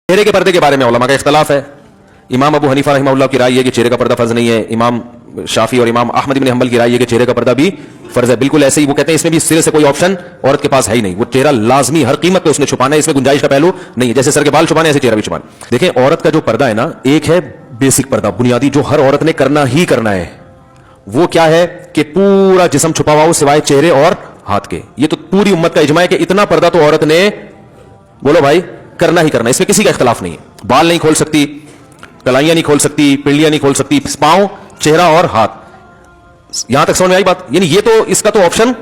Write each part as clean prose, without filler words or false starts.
चेहरे के पर्दे के बारे में उलमा का इख्तलाफ है। इमाम अबू हनीफा रहमहुल्लाह की राय है कि चेहरे का पर्दा फर्ज नहीं है। इमाम शाफी और इमाम अहमद इब्न हंबल की राय है कि चेहरे का पर्दा भी फर्ज है। बिल्कुल ऐसे ही वो कहते हैं इसमें भी सिरे से कोई ऑप्शन औरत के पास है ही नहीं, वो चेहरा लाजमी हर कीमत पे उसने छुपाना है, इसमें गुंजाइश का पहलू नहीं है। जैसे सर के बाल छुपाने ऐसे चेहरा भी छुपाना। देखें औरत का जो पर्दा है ना, एक है बेसिक पर्दा बुनियादी जो हर औरत ने करना ही करना है। वो क्या है कि पूरा जिस्म छुपा हुआ हो सिवाय चेहरे और हाथ के। ये तो पूरी उम्मत का इजमा है कि इतना पर्दा तो औरत ने बोलो भाई करना ही करना, इसमें किसी का इख्तलाफ नहीं है। बाल नहीं खोल सकती, कलाइयां नहीं खोल सकती, पिंडलियां नहीं खोल सकती, पांव, चेहरा और हाथ। यहां तक समझ में आई बात? यानी ये तो इसका तो ऑप्शन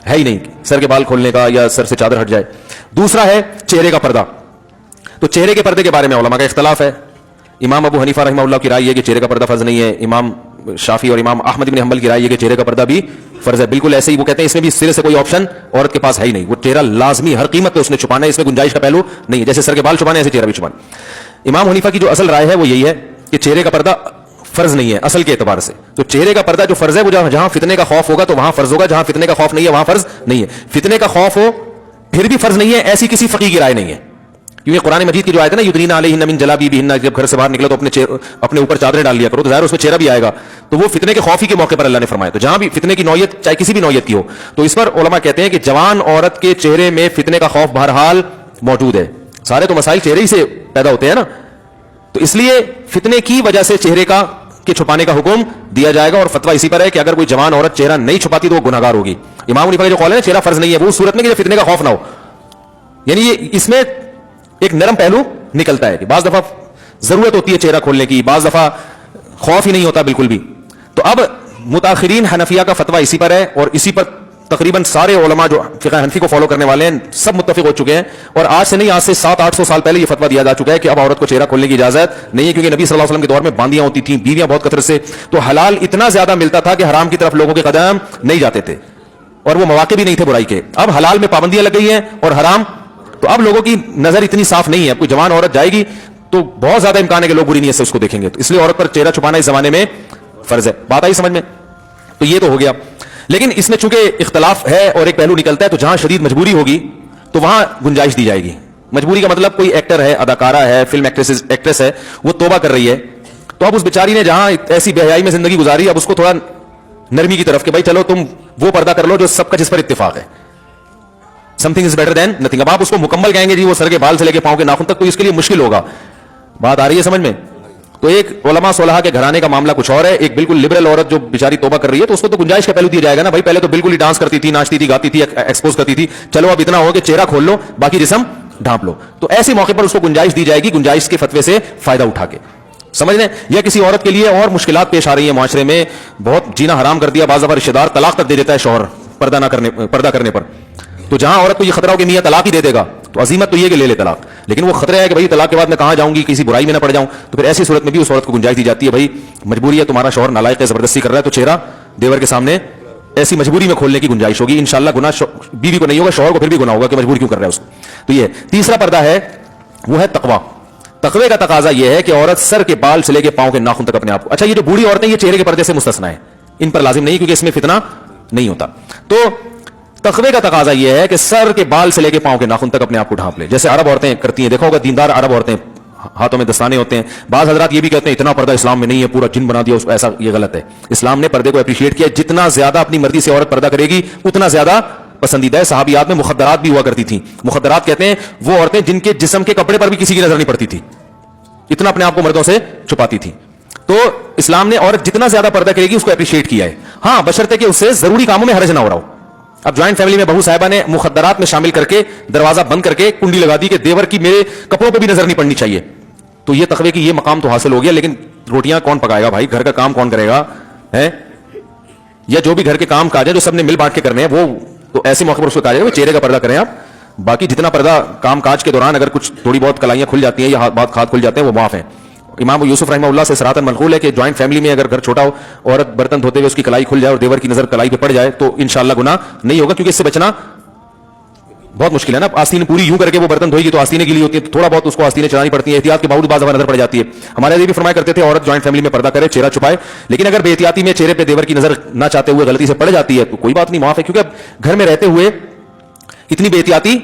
है ही नहीं सर के बाल खोलने का या सर से चादर हट जाए। दूसरा है चेहरे का पर्दा। तो चेहरे के पर्दे के बारे में उलमा का इख्तलाफ है। इमाम अबू हनीफा रहमहुल्लाह की राय है कि चेहरे का पर्दा फर्ज नहीं है। इमाम शाफी और इमाम अहमद इब्न हंबल की राय है कि चेहरे का पर्दा भी फर्ज है। बिल्कुल ऐसे ही वो कहते हैं इसमें भी सिरे से कोई ऑप्शन औरत के पास है ही नहीं, वो चेहरा लाजमी हर कीमत पे उसने छुपाना है, इसमें गुंजाइश का पहलू नहीं है। जैसे सर के बाल छुपाने ऐसे चेहरा भी छुपाना। इमाम हनीफा की जो असल राय है वो यही है कि चेहरे का पर्दा फर्ज नहीं है असल के एतबार से। तो चेहरे का पर्दा जो फर्ज है वो जहां फितने का खौफ होगा तो वहां फर्ज होगा, जहां फितने का खौफ नहीं है वहां फर्ज नहीं है। फितने का खौफ हो फिर भी फर्ज नहीं है, ऐसी किसी फकीह की राय नहीं है। क्योंकि कुरान मजीद की जो आयत है ना, युदनीना अलैहिन्ना मिन जलाबीबिहिन्ना, जब घर से बाहर निकलो तो अपने ऊपर चादरें डाल लिया करो, तो जाहिर उसमें चेहरा भी आएगा। तो वो फितने के खौफ ही के मौके पर अल्लाह ने फरमाया। तो जहां भी फितने की नौयत चाहे किसी भी नौयत की हो, तो इस पर उलमा कहते हैं कि जवान औरत के चेहरे में फितने का खौफ बहरहाल मौजूद है। सारे तो मसाइल चेहरे ही से पैदा होते हैं ना, तो इसलिए फितने की वजह से चेहरे का के छुपाने का हुक्म दिया जाएगा। और फतवा इसी पर है कि अगर कोई जवान औरत चेहरा नहीं छुपाती तो वो गुनाहगार होगी। इमाम हनीफा का जो कौल है चेहरा फर्ज नहीं है, वो उस सूरत में कि फितने का खौफ ना हो। यानी ये इसमें एक नरम पहलू निकलता है कि बाज दफा जरूरत होती है चेहरा खोलने की, बाज दफा खौफ ही नहीं होता बिल्कुल भी। तो अब मुताखिरीन हनफिया का फतवा इसी पर है और इसी पर तकरीबन सारे उलमा जो फिक़ह हनफी को फॉलो करने वाले हैं सब मुत्तफिक हो चुके हैं। और आज से नहीं, आज से 700-800 साल पहले यह फतवा दिया जा चुका है कि अब औरत को चेहरा खोलने की इजाजत नहीं है, क्योंकि नबी सल्लल्लाहु अलैहि वसल्लम के दौर में बांदियां होती थी, बीवियां बहुत कथरत से, तो हलाल इतना ज्यादा मिलता था कि हराम की तरफ लोगों के कदम नहीं जाते थे और वो मौके भी नहीं थे बुराई के। अब हलाल में पाबंदियां लग गई हैं और हराम, तो अब लोगों की नजर इतनी साफ नहीं है। अब कोई जवान औरत जाएगी तो बहुत ज्यादा इम्कान है कि लोग बुरी नीयत से उसको देखेंगे, तो इसलिए औरत पर चेहरा छुपाना इस जमाने में फर्ज है। बात आई समझ में? तो ये तो हो गया। लेकिन इसमें चूंकि इख्तलाफ है और एक पहलू निकलता है, तो जहां शदीद मजबूरी होगी तो वहां गुंजाइश दी जाएगी। मजबूरी का मतलब कोई एक्टर है, अदाकारा है, फिल्म एक्ट्रेस है, वो तौबा कर रही है, तो अब उस बेचारी ने जहां ऐसी बेहयाई में जिंदगी गुजारी, अब उसको थोड़ा नरमी की तरफ कि भाई चलो तुम वो पर्दा कर लो जो सबका जिस पर इत्तेफाक है। Something is better than nothing. अब आप उसको मुकम्मल कहेंगे जी वो सर के बाल से लेके पांव के नाखून तक, तो इसके लिए मुश्किल होगा। बात आ रही है समझ में? तो एक उलमा सोलहा के घराने का मामला कुछ और है, एक बिल्कुल लिबरल औरत जो बेचारी तौबा कर रही है, तो उसको तो गुंजाइश का पहलू दिया जाएगा ना। भाई पहले तो बिल्कुल ही डांस करती थी, नाचती थी, गाती थी, एक्सपोज करती थी, चलो अब इतना हो कि चेहरा खोल लो, बाकी जिस्म ढांप लो। तो ऐसे मौके पर उसको गुंजाइश दी जाएगी, गुंजाइश के फतवे से फायदा उठा के। समझ लें, या किसी औरत के लिए और मुश्किलात पेश आ रही है माशरे में, बहुत जीना हराम कर दिया, बाज़ दफा रिश्तेदार तलाक तक दे देता है शौहर पर्दा करने पर। तो जहां औरत को यह खतरा हो कि मियां तलाक ही दे देगा, तो अजीमत तो ये कि ले ले तलाक, लेकिन वो खतरा है कि भाई तलाक के बाद मैं कहां जाऊंगी, किसी बुराई में ना पड़ जाऊं, तो फिर ऐसी सूरत में भी उस औरत को गुंजाइश दी जाती है, भाई मजबूरी है, तुम्हारा शौहर नालायक है, जबरदस्ती कर रहा है, तो चेहरा देवर के सामने ऐसी मजबूरी में खोलने की गुंजाइश होगी। इंशाअल्लाह गुनाह बीवी को नहीं होगा, शौहर को फिर भी गुनाह होगा कि मजबूर क्यों कर रहा है उसको। तो ये तीसरा पर्दा है, वो है तकवा। तकवे का तकाजा यह है कि औरत सर के बाल से लेके पांव के नाखून तक अपने आप को, अच्छा ये जो बूढ़ी औरतें ये चेहरे के पर्दे से मुस्तस्ना है, इन पर लाजिम नहीं क्योंकि इसमें फितना नहीं होता। तो तकवे का तकाजा यह है कि सर के बाल से लेके पांव के नाखून तक अपने आप को ढांप ले, जैसे अरब औरतें करती हैं। देखा होगा दीनदार अरब औरतें हाथों में दस्ताने होते हैं। बाज हजरात ये भी कहते हैं इतना पर्दा इस्लाम में नहीं है, पूरा जिन बना दिया उसको, ऐसा ये गलत है। इस्लाम ने पर्दे को अप्रिशिएट किया, जितना ज्यादा अपनी मर्जी से औरत पर्दा करेगी उतना ज्यादा पसंदीदा है। सहाबियात में मुखद्दरात भी हुआ करती थी। मुखद्दरात कहते हैं वो औरतें जिनके जिस्म के कपड़े पर भी किसी की नजर नहीं पड़ती थी, इतना अपने आप को मर्दों से छुपाती थी। तो इस्लाम ने औरत जितना ज्यादा पर्दा करेगी उसको अप्रिशिएट किया है। हाँ, बशर्ते कि उससे जरूरी कामों में हर्ज ना हो रहा हो। अब ज्वाइंट फैमिली में बहू साहिबा ने मुखद्दरात में शामिल करके दरवाजा बंद करके कुंडी लगा दी कि देवर की मेरे कपड़ों पे भी नजर नहीं पड़नी चाहिए, तो ये तकवे की ये मकाम तो हासिल हो गया, लेकिन रोटियां कौन पकाएगा भाई, घर का काम कौन करेगा है, या जो भी घर के काम काज है जो सबने मिल बांट के करने हैं, वो तो ऐसे मौके पर उसको कहा जाएगा चेहरे का पर्दा करें आप। बाकी जितना पर्दा काम काज के दौरान अगर कुछ थोड़ी बहुत कलाइयां खुल जाती हैं या हाथ खुल जाते हैं, वो माफ है। इमाम यूसुफ रहमहुल्लाह से सरातन मनकूल है कि ज्वाइंट फैमिली में अगर घर छोटा हो, औरत बर्तन धोते हुए उसकी कलाई खुल जाए और देवर की नजर कलाई पे पड़ जाए, तो इंशाअल्लाह गुनाह नहीं होगा, क्योंकि इससे बचना बहुत मुश्किल है ना। आस्तीन पूरी यूं करके वो बर्तन धोएगी तो आस्तीनें गीली होती है, तो थोड़ा बहुत उसको आस्तीनें चलानी पड़ती है, एहतियात के बावजूद बाज़ दफा नजर पड़ जाती है। हमारे ये भी फरमाया करते थे औरत ज्वाइंट फैमिली में पर्दा करे, चेहरा छुपाए, लेकिन अगर बेहतियाती में चेहरे पे देवर की नजर ना चाहते हुए गलती से पड़ जाती है तो कोई बात नहीं, माफ है, क्योंकि अब घर में रहते हुए इतनी बेहतियाती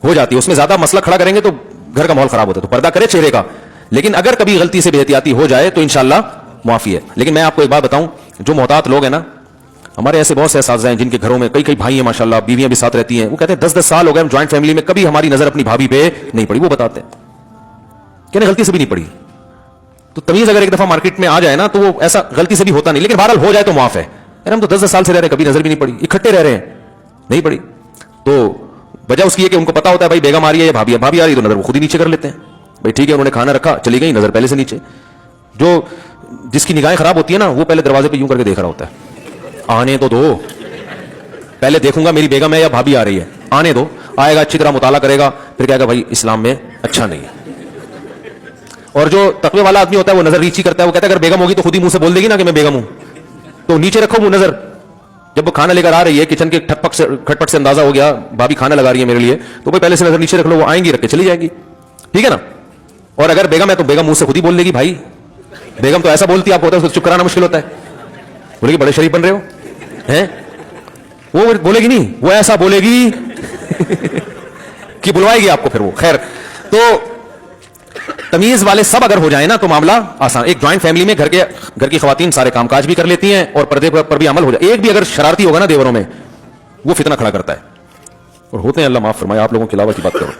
हो जाती है, उसमें ज्यादा मसला खड़ा करेंगे तो گھر کا ماحول خراب ہوتا ہے. تو پردہ کرے چہرے کا, لیکن اگر کبھی غلطی سے بے احتیاطی ہو جائے تو انشاءاللہ معافی ہے. لیکن میں آپ کو ایک بات بتاؤں, جو محتاط لوگ ہیں نا, ہمارے ایسے بہت سے اساتذہ ہیں جن کے گھروں میں کئی بھائی ہیں ماشاءاللہ, بیویاں بھی ساتھ رہتی ہیں, وہ کہتے ہیں 10 سال ہو گئے ہم جوائنٹ فیملی میں, کبھی ہماری نظر اپنی بھابھی پہ نہیں پڑی. وہ بتاتے ہیں کہ غلطی سے بھی نہیں پڑی. تو تمیز اگر ایک دفعہ مارکیٹ میں آ جائے نا تو وہ ایسا غلطی سے بھی ہوتا نہیں, لیکن بہرحال ہو جائے تو معاف ہے. ہم تو 10 سال سے رہ رہے ہیں, کبھی نظر بھی نہیں پڑی, اکٹھے رہ رہے ہیں, نہیں پڑی. تو وجہ اس کی ہے کہ ان کو پتا ہوتا ہے بھائی بیگم آ رہی ہے یا بھابھی آ رہی ہے, تو نظر وہ خود ہی نیچے کر لیتے ہیں. بھائی ٹھیک ہے, انہوں نے کھانا رکھا, چلی گئی, نظر پہلے سے نیچے. جو جس کی نگاہیں خراب ہوتی ہے نا, وہ پہلے دروازے پہ یوں کر کے دیکھ رہا ہوتا ہے, آنے تو دو, پہلے دیکھوں گا میری بیگم ہے یا بھابھی آ رہی ہے, آنے دو. آئے گا, اچھی طرح مطالعہ کرے گا, پھر کہے گا بھائی اسلام میں اچھا نہیں ہے. اور جو تقوی والا آدمی ہوتا ہے وہ نظر نیچی کرتا ہے, وہ کہتا ہے اگر بیگم ہوگی تو خود ہی منہ سے بول دے گی نا کہ میں بیگم ہوں, تو نیچے رکھو وہ نظر. جب وہ کھانا لے کر آ رہی ہے, کچن کے کھٹ پٹ سے اندازہ ہو گیا بھابھی کھانا لگا رہی ہے میرے لیے, تو بھائی پہلے سے نظر نیچے رکھ لو, وہ آئیں گی رکھ کے چلی جائیں گی, ٹھیک ہے نا. اور اگر بیگم ہے تو بیگم منہ سے خود ہی بول دے گی, بھائی بیگم تو ایسا بولتی ہے, آپ کو ہوتا ہے اس کو چپ کرانا مشکل ہوتا ہے, بولے گی بڑے شریف بن رہے ہو ہیں, وہ بولے گی نہیں, وہ ایسا بولے گی کہ بلوائے گی آپ کو پھر وہ. خیر, تو تمیز والے سب اگر ہو جائیں نا تو معاملہ آسان. ایک جوائنٹ فیملی میں گھر کی خواتین سارے کام کاج بھی کر لیتی ہیں اور پردے پر بھی عمل ہو جائے. ایک بھی اگر شرارتی ہوگا نا دیوروں میں, وہ فتنہ کھڑا کرتا ہے, اور ہوتے ہیں, اللہ معاف فرمائے. آپ لوگوں کے علاوہ کی بات کرو.